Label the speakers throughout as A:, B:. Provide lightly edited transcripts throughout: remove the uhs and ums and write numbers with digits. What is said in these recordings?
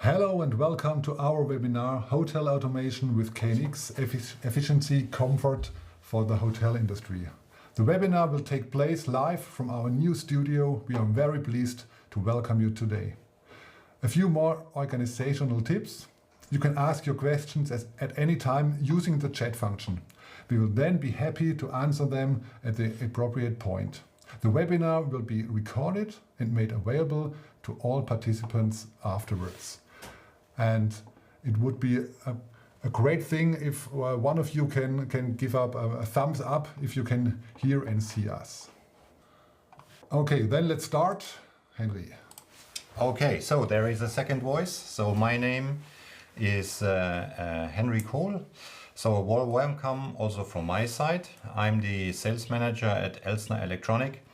A: Hello and welcome to our webinar Hotel Automation with KNX Efficiency Comfort for the Hotel Industry. The webinar will take place live from our new studio. We are very pleased to welcome you today. A few more organizational tips. You can ask your questions at any time using the chat function. We will then be happy to answer them at the appropriate point. The webinar will be recorded and made available to all participants afterwards. And it would be a great thing if one of you can give up a thumbs up if you can hear and see us. Okay, then let's start. Henry.
B: Okay, so there is a second voice. So my name is Henry Kohl. So a warm welcome also from my side. I'm the sales manager at Elsner Electronic,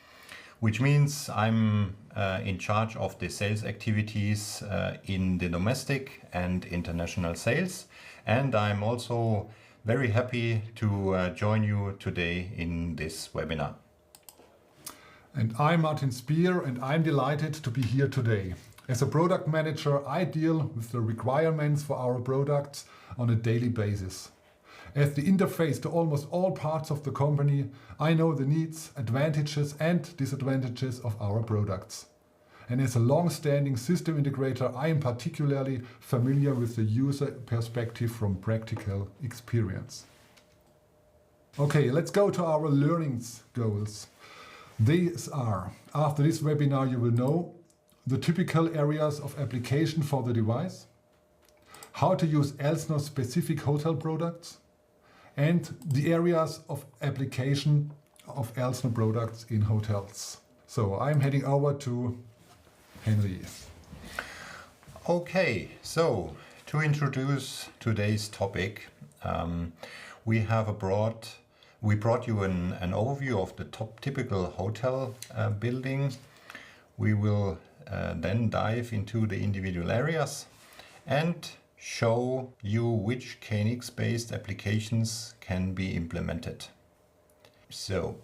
B: which means I'm in charge of the sales activities in the domestic and international sales. And I'm also very happy to join you today in this webinar.
A: And I'm Martin Speer and I'm delighted to be here today. As a product manager, I deal with the requirements for our products on a daily basis. As the interface to almost all parts of the company, I know the needs, advantages and disadvantages of our products. And as a long-standing system integrator, I am particularly familiar with the user perspective from practical experience. Okay, let's go to our learnings goals. These are, after this webinar you will know, the typical areas of application for the device, how to use Elsner specific hotel products, and the areas of application of Elsner products in hotels. So I'm heading over to Henry.
B: Okay, so to introduce today's topic, we brought you an overview of the top typical hotel building. We will then dive into the individual areas and show you which KNX-based applications can be implemented. So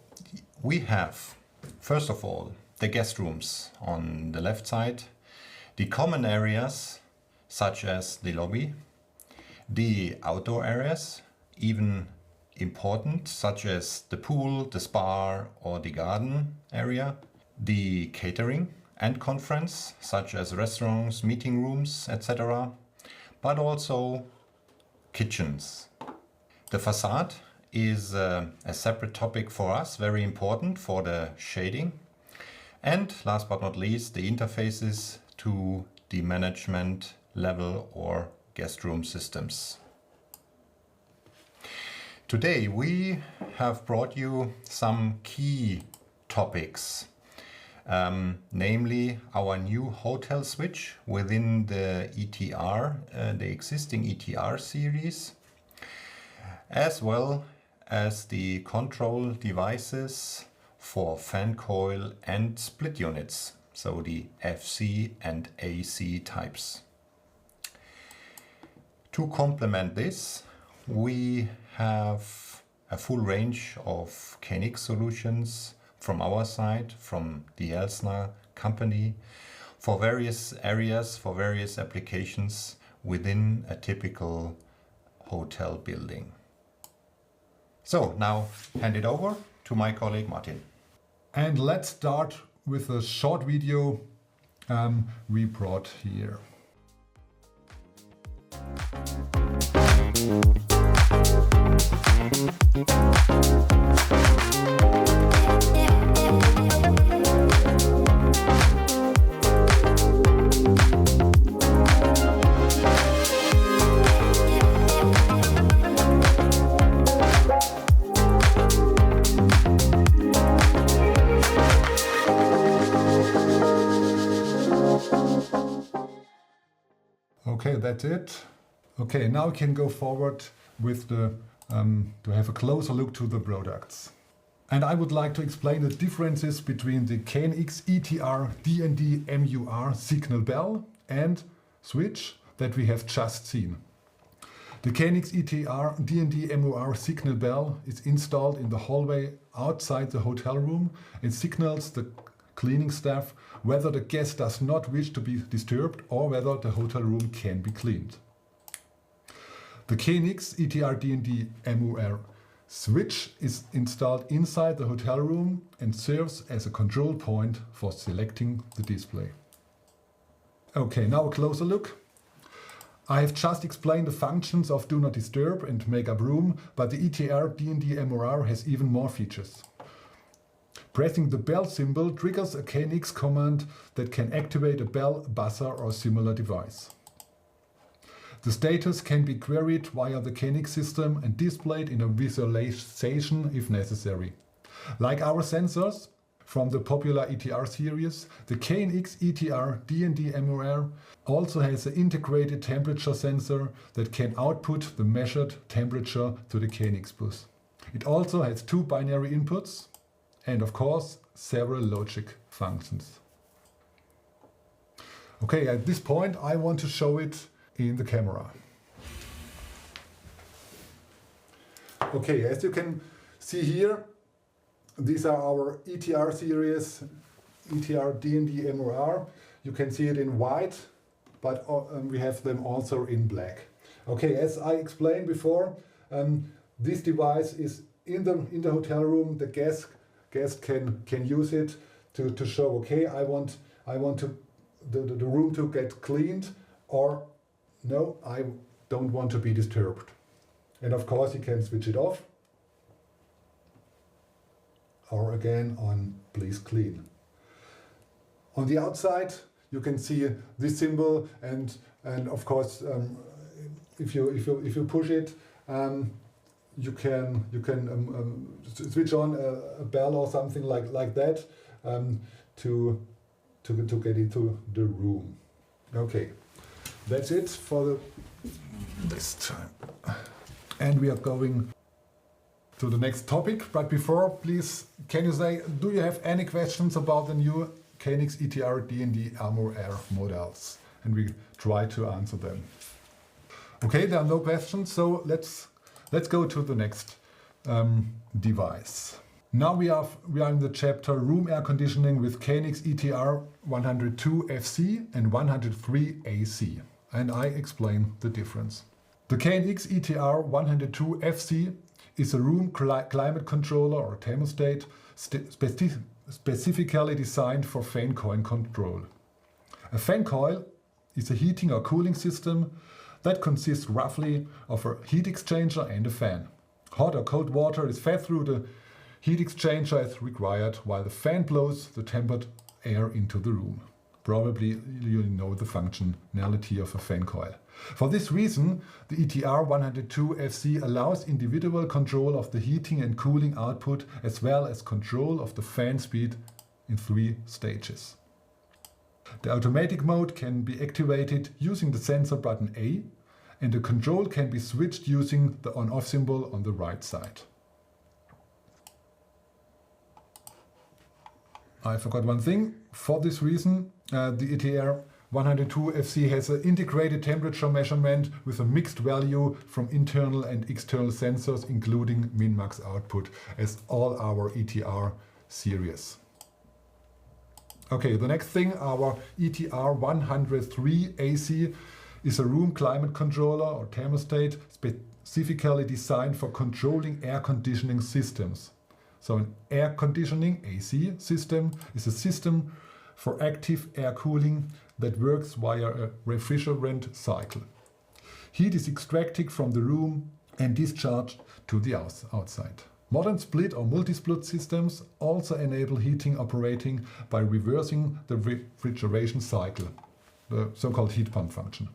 B: we have, first of all, the guest rooms on the left side, the common areas such as the lobby, the outdoor areas, even important, such as the pool, the spa or the garden area, the catering and conference, such as restaurants, meeting rooms, etc., but also kitchens. The facade is a separate topic for us, very important for the shading. And last but not least, the interfaces to the management level or guest room systems. Today we have brought you some key topics. Namely our new hotel switch within the ETR, the existing ETR series, as well as the control devices for fan coil and split units, so the FC and AC types. To complement this, we have a full range of KNX solutions from our side, from the Elsner company, for various areas, for various applications within a typical hotel building. So now hand it over to my colleague Martin.
A: And let's start with a short video we brought here. Okay, that's it. Okay, now we can go forward with to have a closer look to the products. And I would like to explain the differences between the KNX ETR D&D MUR signal bell and switch that we have just seen. The KNX ETR D&D MUR signal bell is installed in the hallway outside the hotel room and signals the cleaning staff whether the guest does not wish to be disturbed or whether the hotel room can be cleaned. The KNX ETR D&D MUR switch is installed inside the hotel room and serves as a control point for selecting the display. Okay, now a closer look. I have just explained the functions of Do Not Disturb and Make Up Room, but the ETR D&D MUR has even more features. Pressing the bell symbol triggers a KNX command that can activate a bell, buzzer or similar device. The status can be queried via the KNX system and displayed in a visualization if necessary. Like our sensors from the popular ETR series, the KNX ETR D&D MUR also has an integrated temperature sensor that can output the measured temperature to the KNX bus. It also has 2 binary inputs and of course several logic functions. Okay, at this point I want to show it in the camera. Okay, as you can see here, these are our ETR series, ETR D&D MUR. You can see it in white, but we have them also in black. Okay, as I explained before, this device is in the hotel room. The guest can use it to show, okay, I want the room to get cleaned, or no, I don't want to be disturbed. And of course you can switch it off, or again on please clean. On the outside you can see this symbol, and of course if you push it, you can switch on a bell or something like that to get into the room. Okay, that's it for this time, and we are going to the next topic. But before, please, can you say, do you have any questions about the new KNX ETR D&D MUR models? And we try to answer them. Okay, there are no questions, so let's go to the next device. Now we are in the chapter Room Air Conditioning with KNX ETR 102 FC and 103 AC, and I explain the difference. The KNX ETR 102 FC is a room climate controller or thermostat specifically designed for fan coil control. A fan coil is a heating or cooling system that consists roughly of a heat exchanger and a fan. Hot or cold water is fed through the heat exchanger as required, while the fan blows the tempered air into the room. Probably you know the functionality of a fan coil. For this reason, the ETR 102 FC allows individual control of the heating and cooling output, as well as control of the fan speed in 3 stages. The automatic mode can be activated using the sensor button A, and the control can be switched using the on-off symbol on the right side. I forgot one thing. For this reason, the ETR 102 FC has an integrated temperature measurement with a mixed value from internal and external sensors, including min-max output, as all our ETR series. Okay, the next thing, our ETR 103 AC is a room climate controller or thermostat specifically designed for controlling air conditioning systems. So an air conditioning AC system is a system for active air cooling that works via a refrigerant cycle. Heat is extracted from the room and discharged to the outside. Modern split or multi-split systems also enable heating operating by reversing the refrigeration cycle, the so-called heat pump function.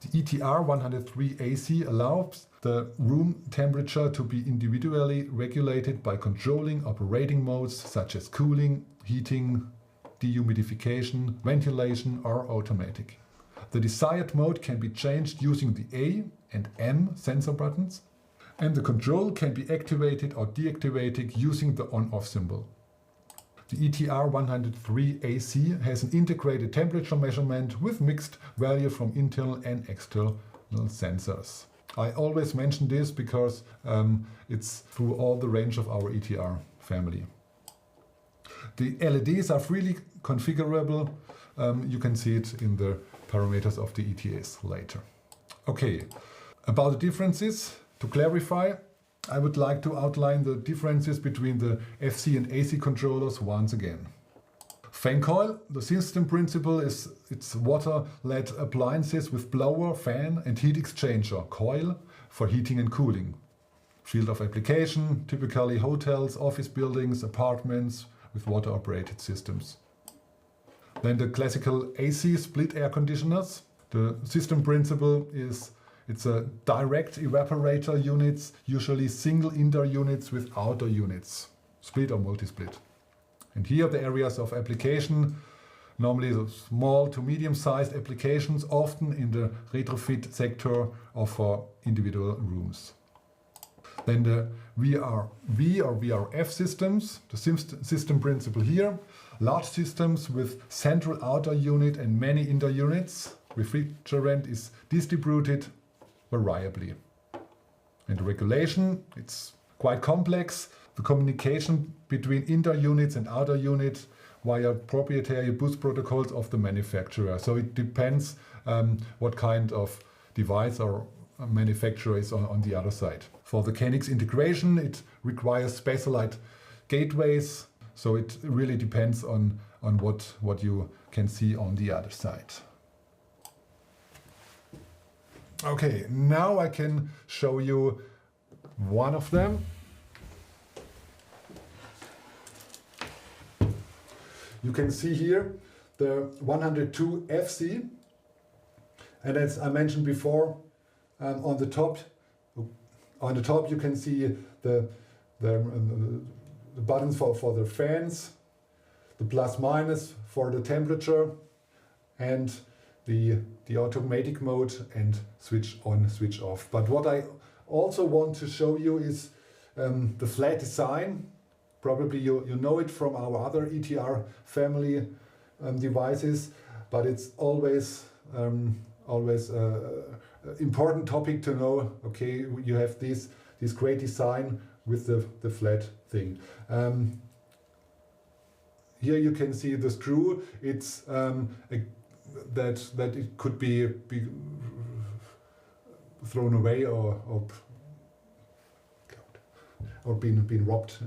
A: The ETR 103 AC allows the room temperature to be individually regulated by controlling operating modes such as cooling, heating, dehumidification, ventilation, or automatic. The desired mode can be changed using the A and M sensor buttons, and the control can be activated or deactivated using the on-off symbol. The ETR 103 AC has an integrated temperature measurement with mixed value from internal and external sensors. I always mention this because it's through all the range of our ETR family. The LEDs are freely configurable. You can see it in the parameters of the ETS later. Okay, about the differences, to clarify, I would like to outline the differences between the FC and AC controllers once again. Fan coil, the system principle is it's water-led appliances with blower, fan and heat exchanger coil for heating and cooling. Field of application, typically hotels, office buildings, apartments with water-operated systems. Then the classical AC split air conditioners. The system principle is it's a direct evaporator units, usually single indoor units with outdoor units, split or multi-split. And here the areas of application, normally the small to medium-sized applications, often in the retrofit sector or for individual rooms. Then the VRV or VRF systems, the system principle here, large systems with central outdoor unit and many indoor units. Refrigerant is distributed variably. And the regulation, it's quite complex. The communication between indoor units and outdoor units via proprietary bus protocols of the manufacturer. So it depends what kind of device or manufacturer is on the other side. For the KNX integration, it requires specialized gateways. So it really depends on what you can see on the other side. Okay, now I can show you one of them. You can see here the 102 FC, and as I mentioned before, on the top you can see the buttons for the fans, the plus minus for the temperature, and the automatic mode and switch on, switch off. But what I also want to show you is the flat design. Probably you know it from our other ETR family devices, but it's always important topic to know. Okay, you have this great design with the flat thing. Here you can see the screw. It's that it could be thrown away or been robbed.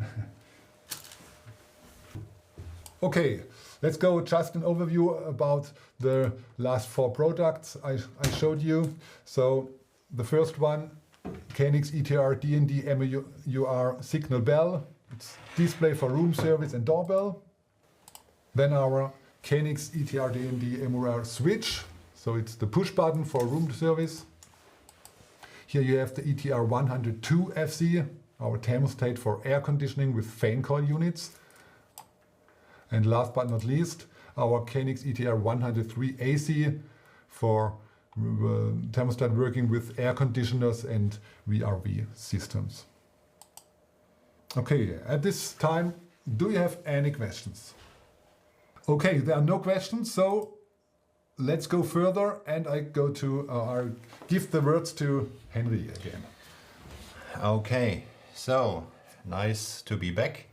A: Okay, let's go just an overview about the last 4 products I showed you. So the first one, KNX ETR D&D MUR signal bell. It's display for room service and doorbell. Then our KNX ETR D&D MUR switch. So it's the push button for room service. Here you have the ETR 102 FC, our thermostat for air conditioning with fan coil units. And last but not least, our KNX ETR 103 AC for thermostat working with air conditioners and VRV systems. Okay, at this time, do you have any questions? Okay, there are no questions, so let's go further, and I give the words to Henry again.
B: Okay, so nice to be back.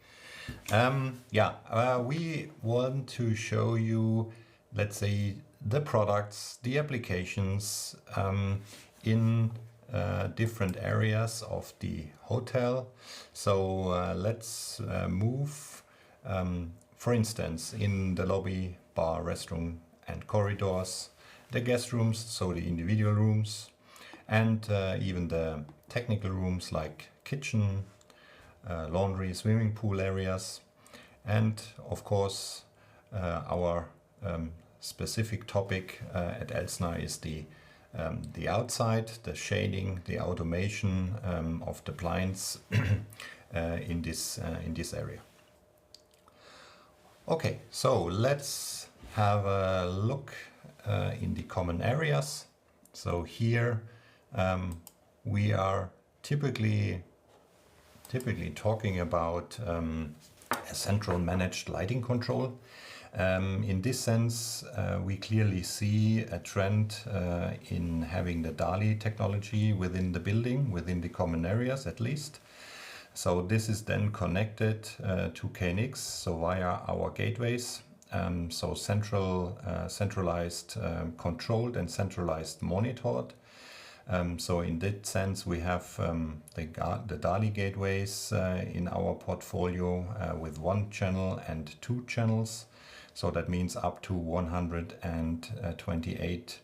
B: We want to show you, let's say, the products, the applications in different areas of the hotel. So let's move, for instance, in the lobby, bar, restroom and corridors, the guest rooms, so the individual rooms, and even the technical rooms like kitchen, laundry, swimming pool areas, and of course our specific topic at Elsner is the outside, the shading, the automation of the blinds in this area. Okay, so let's have a look in the common areas. So here we are typically talking about a central managed lighting control. In this sense, we clearly see a trend in having the DALI technology within the building, within the common areas at least. So this is then connected to KNX, so via our gateways. So centralized, controlled and centralized monitored. So in that sense, we have the DALI gateways in our portfolio with 1 channel and 2 channels. So that means up to 128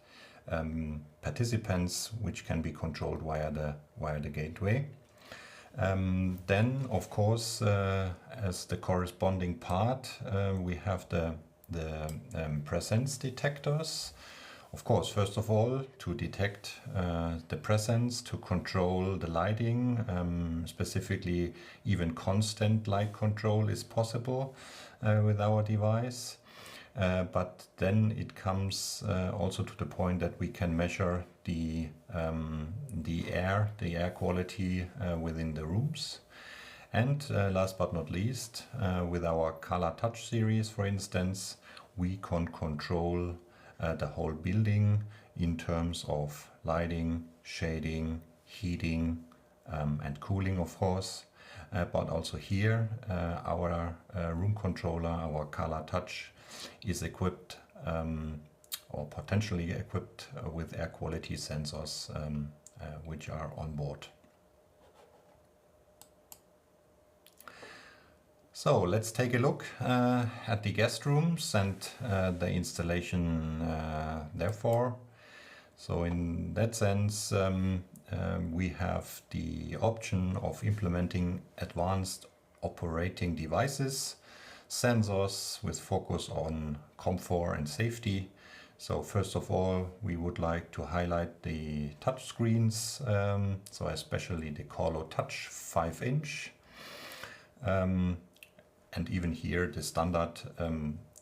B: participants, which can be controlled via the gateway. Then, of course, as the corresponding part, we have the presence detectors. Of course, first of all, to detect the presence, to control the lighting, specifically even constant light control is possible with our device. But then it comes also to the point that we can measure the air quality within the rooms. And last but not least, with our Color Touch series, for instance, we can control the whole building in terms of lighting, shading, heating, and cooling, of course. But also here, our room controller, our Color Touch, is equipped or potentially equipped with air quality sensors which are on board. So let's take a look at the guest rooms and the installation therefore. So in that sense, we have the option of implementing advanced operating devices, sensors with focus on comfort and safety. So first of all, we would like to highlight the touch screens, so especially the Colo Touch 5-inch. And even here, the standard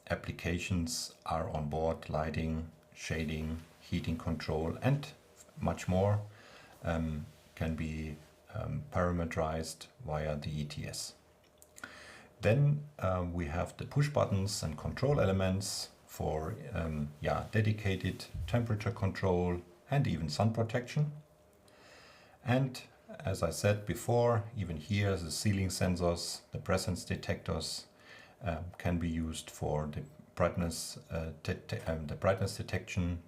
B: applications are on board: lighting, shading, heating control, and much more can be parameterized via the ETS. Then we have the push buttons and control elements for dedicated temperature control and even sun protection. And as I said before, even here the ceiling sensors, the presence detectors can be used for the brightness detection,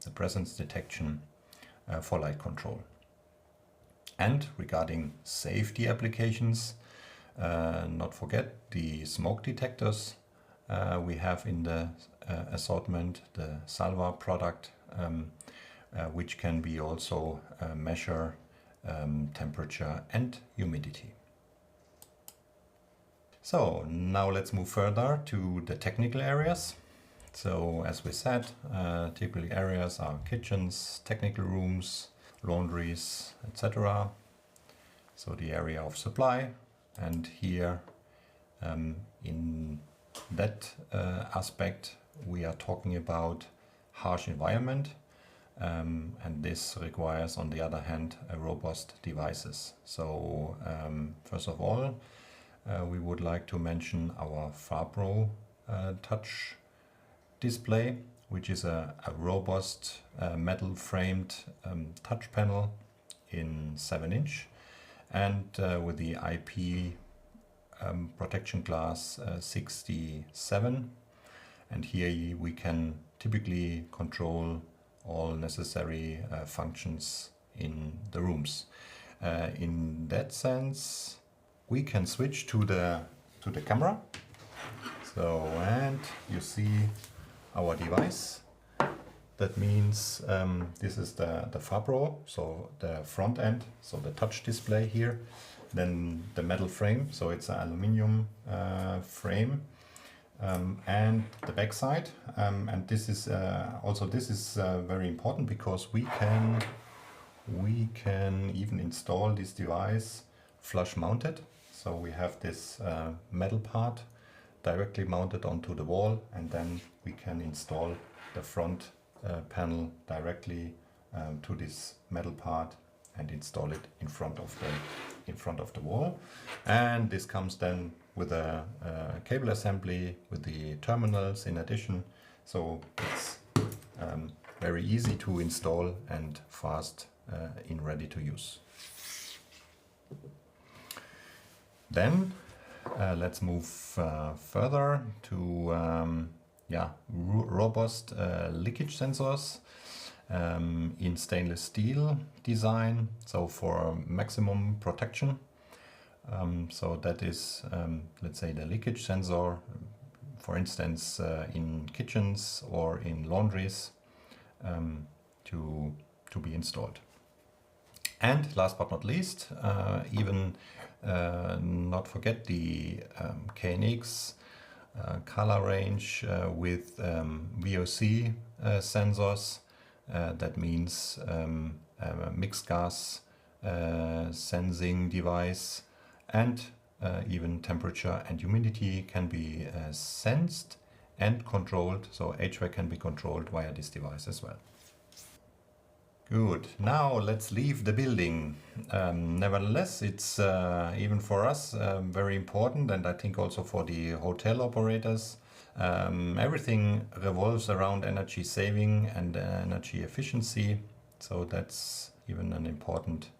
B: the presence detection for light control. And regarding safety applications, not forget the smoke detectors. We have in the assortment the Salva product, which can be also measure temperature and humidity. So now let's move further to the technical areas. So as we said, typical areas are kitchens, technical rooms, laundries, etc. So the area of supply, and here in that aspect we are talking about harsh environment, and this requires on the other hand robust devices. So first of all, we would like to mention our Fabro touch display, which is a robust metal framed touch panel in 7-inch and with the IP protection class 67, and here we can typically control all necessary functions in the rooms. In that sense, we can switch to the camera. So, and you see our device. That means this is the Fabro, so the front end, so the touch display here. Then the metal frame, so it's an aluminium frame, and the back side. And this is also very important because we can even install this device flush mounted. So we have this metal part directly mounted onto the wall, and then we can install the front panel directly to this metal part and install it in front of the wall. And this comes then with a cable assembly with the terminals in addition. So it's very easy to install and fast in ready to use. Then let's move further to robust leakage sensors in stainless steel design, so for maximum protection. So that is, let's say, the leakage sensor, for instance, in kitchens or in laundries, to be installed. And last but not least, not forget the KNX color range with VOC sensors. That means a mixed gas sensing device, and even temperature and humidity can be sensed and controlled. So HVAC can be controlled via this device as well. Good. Now let's leave the building. Nevertheless, it's even for us very important, and I think also for the hotel operators. Everything revolves around energy saving and energy efficiency. So that's even an important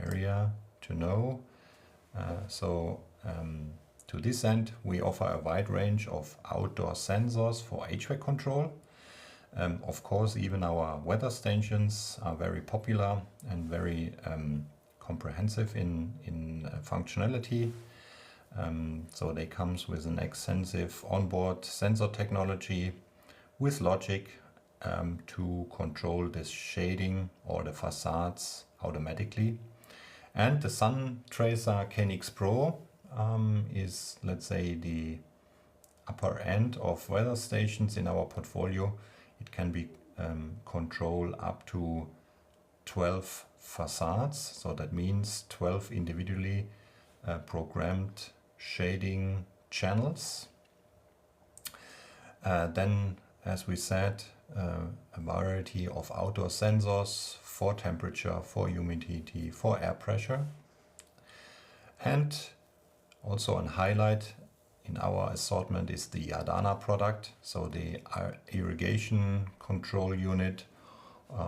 B: area to know. To this end, we offer a wide range of outdoor sensors for HVAC control. Of course, even our weather stations are very popular and very comprehensive in functionality. So they come with an extensive onboard sensor technology with logic to control the shading or the facades automatically. And the Sun Tracer KNX Pro is, let's say, the upper end of weather stations in our portfolio. It can be control up to 12 facades, so that means 12 individually programmed shading channels. Then, as we said, a variety of outdoor sensors for temperature, for humidity, for air pressure. And also a highlight in our assortment is the Adana product, so the irrigation control unit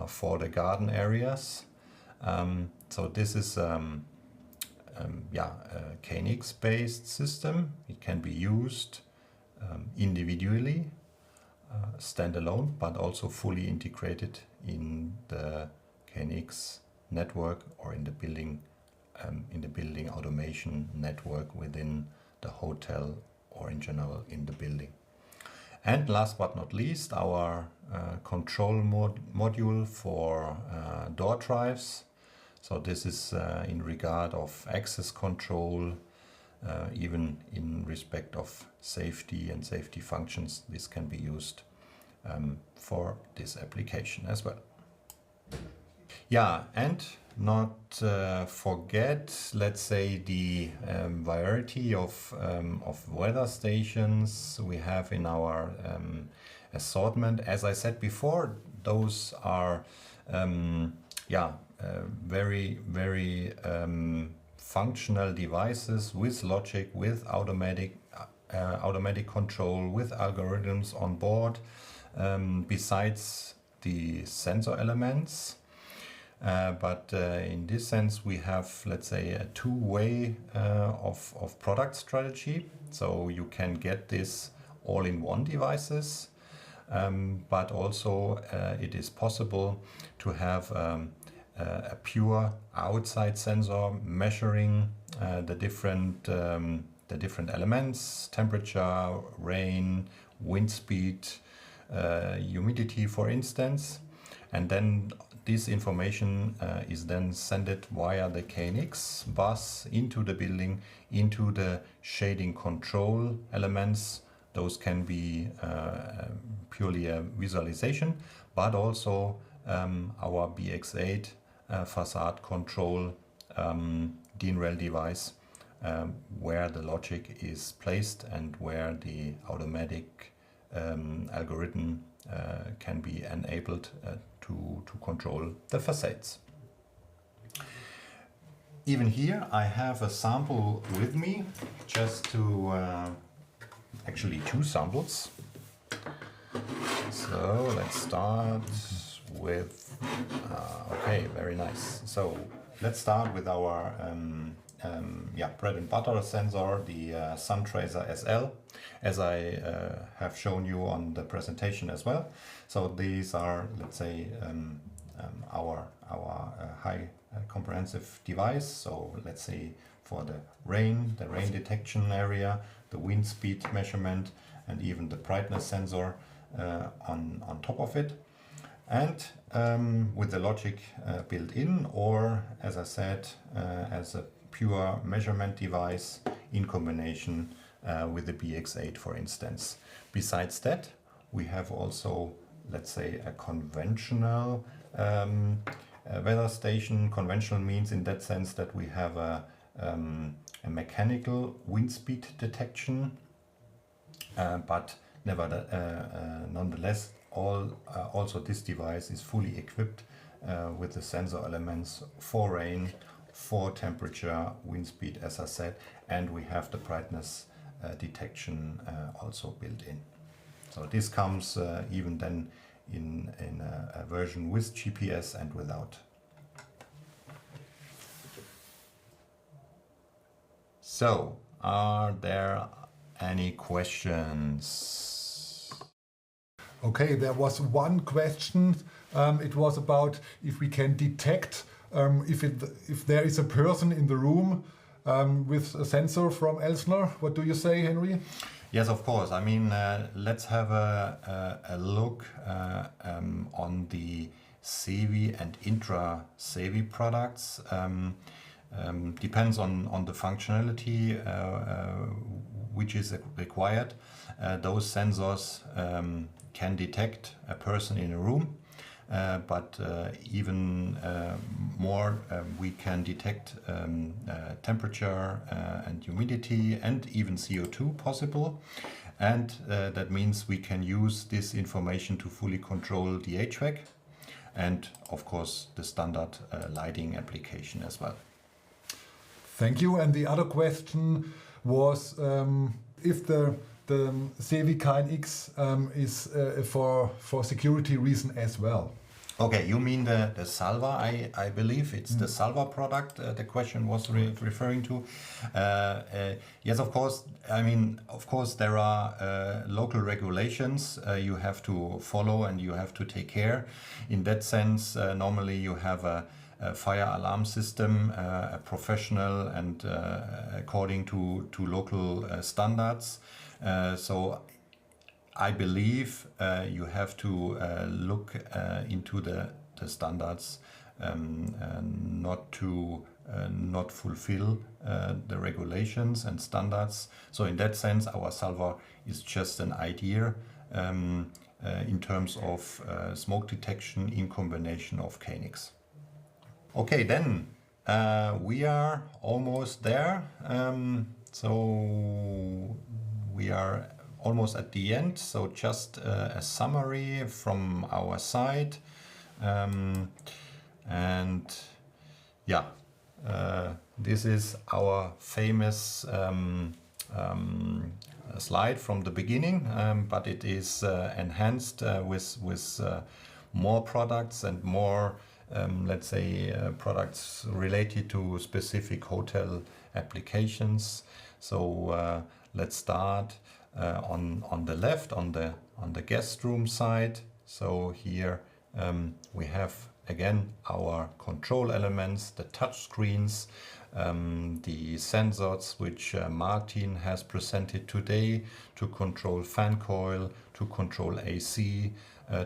B: for the garden areas. So this is a KNX based system. It can be used individually, standalone, but also fully integrated in the KNX network or in the building automation network within the hotel or in general in the building. And last but not least, our control module for door drives. So this is in regard of access control, even in respect of safety and safety functions. This can be used for this application as well. Yeah, and not forget, let's say, the variety of weather stations we have in our assortment. As I said before, those are very, very functional devices with logic, with automatic control, with algorithms on board, besides the sensor elements. But in this sense, we have, let's say, a two-way of product strategy. So you can get this all-in-one devices, but also it is possible to have a pure outside sensor measuring the different elements: temperature, rain, wind speed, humidity, for instance, and then this information is then sent via the KNX bus into the building, into the shading control elements. Those can be purely a visualization, but also our BX8 facade control DIN-REL device, where the logic is placed and where the automatic algorithm can be enabled to control the facades. Even here I have a sample with me, just to actually two samples. So let's start with okay, very nice. So let's start with our bread and butter sensor, the SunTracer SL, as I have shown you on the presentation as well. So these are, let's say, our high comprehensive device. So let's say for the rain detection area, the wind speed measurement, and even the brightness sensor on top of it. And with the logic built in, or as I said, as a pure measurement device in combination with the BX8, for instance. Besides that, we have also, let's say, a conventional weather station. Conventional means in that sense that we have a mechanical wind speed detection, but nonetheless, also this device is fully equipped with the sensor elements for rain, for temperature, wind speed, as I said, and we have the brightness detection also built in. So this comes even then in a version with GPS and without. So, are there any questions?
A: Okay, there was one question. It was about if we can detect if there is a person in the room with a sensor from Elsner. What do you say, Henry?
B: Yes, of course. I mean, let's have a look on the CEVI and intra-CEVI products. Depends on the functionality which is required. Those sensors can detect a person in a room, but even more, we can detect temperature and humidity and even CO2 possible. And that means we can use this information to fully control the HVAC and, of course, the standard lighting application as well.
A: Thank you. And the other question was if the CEVI KNX is for security reason as well.
B: Okay, you mean the Salva, I believe it's the Salva product the question was referring to. Yes, of course. I mean, of course, there are local regulations you have to follow and you have to take care. In that sense, normally you have a fire alarm system, a professional and according to local standards. So I believe you have to look into the standards not fulfill the regulations and standards. So in that sense, our Salva is just an idea in terms of smoke detection in combination of KNX. Okay, then we are almost there. So we are almost at the end. So just a summary from our side. And yeah, this is our famous slide from the beginning, but it is enhanced with more products and more let's say products related to specific hotel applications. So let's start on the left, on the guest room side. So here we have again our control elements, the touch screens, the sensors which Martin has presented today to control fan coil, to control AC,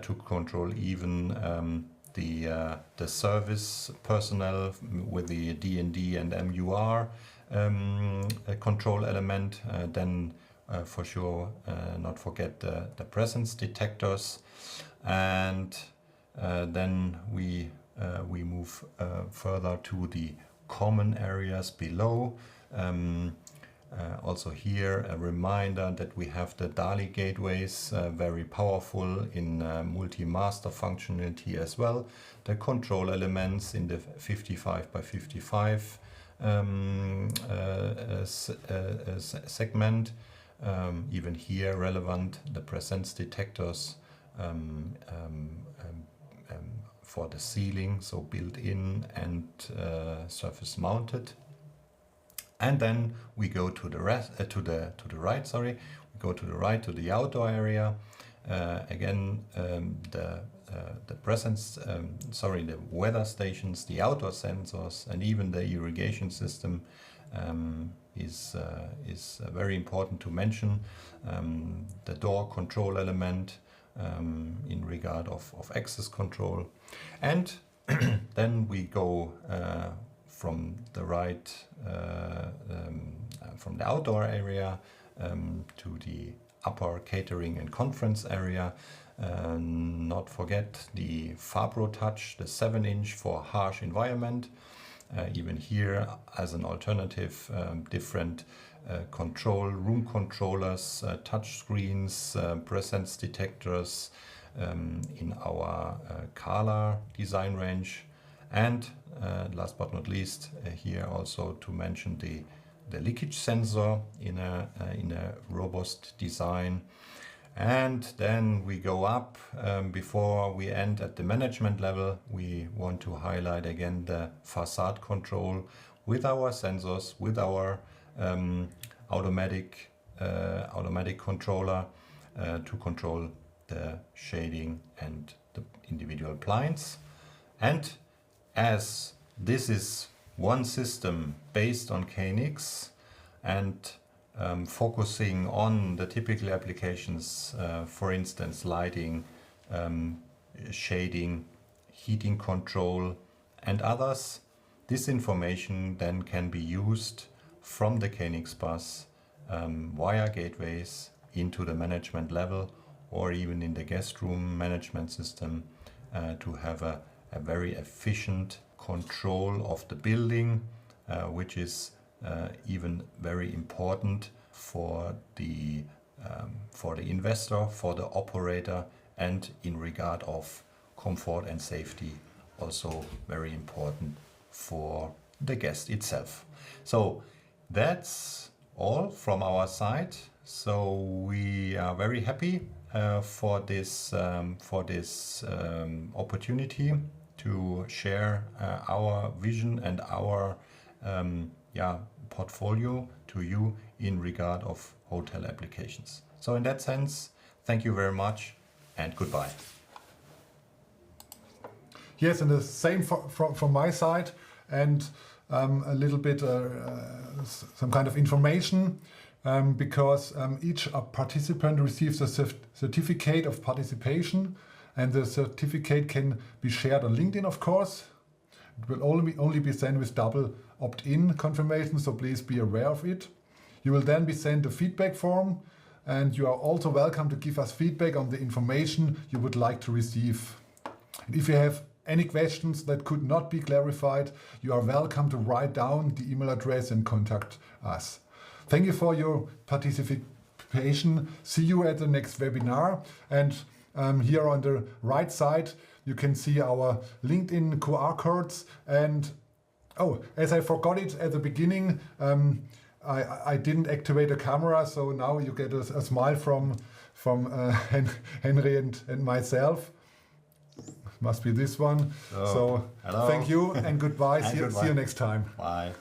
B: to control even the service personnel with the D&D and MUR control element. Then for sure not forget the presence detectors, and then we move further to the common areas below. Also here a reminder that we have the DALI gateways, very powerful in multi-master functionality as well. The control elements in the 55 by 55 segment. Even here relevant, the presence detectors for the ceiling, so built in and surface mounted. And then we go to the right. Sorry, we go to the right to the outdoor area. Again, the the weather stations, the outdoor sensors, and even the irrigation system is very important to mention. The door control element in regard of access control, and then we go from the right, from the outdoor area to the upper catering and conference area. Not forget the Fabro Touch, the 7-inch for harsh environment. Even here, as an alternative, different room controllers, touch screens, presence detectors in our Kala design range. And last but not least, here also to mention the leakage sensor in a robust design. And then we go up. Before we end at the management level, we want to highlight again the facade control with our sensors, with our automatic controller to control the shading and the individual blinds. And as this is one system based on KNX and focusing on the typical applications, for instance, lighting, shading, heating control, and others, this information then can be used from the KNX bus via gateways into the management level or even in the guest room management system to have a very efficient control of the building, which is even very important for the investor, for the operator, and in regard of comfort and safety, also very important for the guest itself. So that's all from our side. So we are very happy for this opportunity to share our vision and our portfolio to you in regard of hotel applications. So in that sense, thank you very much and goodbye.
A: Yes, and the same from my side, and a little bit some kind of information, because each participant receives a certificate of participation, and the certificate can be shared on LinkedIn, of course. It will only be sent with double opt-in confirmation, so please be aware of it. You will then be sent a feedback form, and you are also welcome to give us feedback on the information you would like to receive. And if you have any questions that could not be clarified, you are welcome to write down the email address and contact us. Thank you for your participation. See you at the next webinar. And here on the right side, you can see our LinkedIn QR codes. And oh, as I forgot it at the beginning, I didn't activate the camera, so now you get a smile from Henry and myself. Must be this one. So
B: hello.
A: Thank you and goodbye.
B: And
A: See you next time.
B: Bye.